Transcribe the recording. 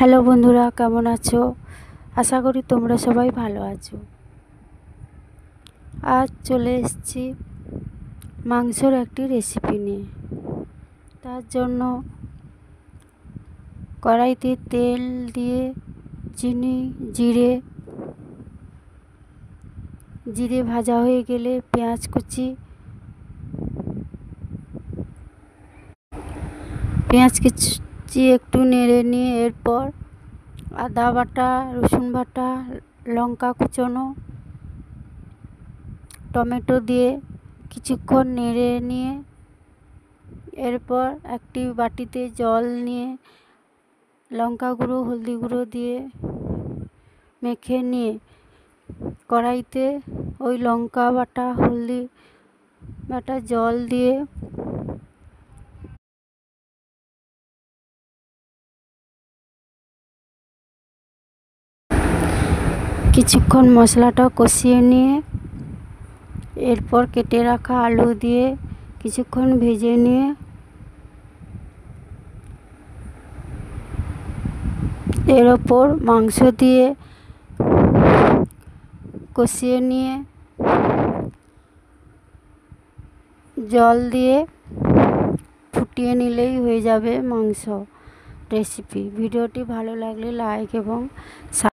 Hello বন্ধুরা, কেমন আছো? আশা করি তোমরা সবাই ভালো আছো। আজ চলে এসেছি মাংসর একটি রেসিপি নিয়ে। তার জন্য কড়াইতে তেল দিয়ে চিনি জিরে ভাজা হয়ে গেলে পেঁয়াজ কুচি একটু নেড়ে নিয়ে এরপর আদা বাটা, রসুন বাটা, লঙ্কা কুচোনো, টমেটো দিয়ে কিছুক্ষণ নেড়ে নিয়ে এরপর একটি বাটিতে জল নিয়ে লঙ্কা গুঁড়ো, হলদি গুঁড়ো দিয়ে মেখে নিয়ে কড়াইতে ওই লঙ্কা বাটা, হলদি বাটা, জল দিয়ে কিছুক্ষণ মশলাটা কষিয়ে নিয়ে এরপর কেটে রাখা আলু দিয়ে কিছুক্ষণ ভেজে নিয়ে এর ওপর মাংস দিয়ে কষিয়ে নিয়ে জল দিয়ে ফুটিয়ে নিলেই হয়ে যাবে মাংস রেসিপি। ভিডিওটি ভালো লাগলে লাইক এবং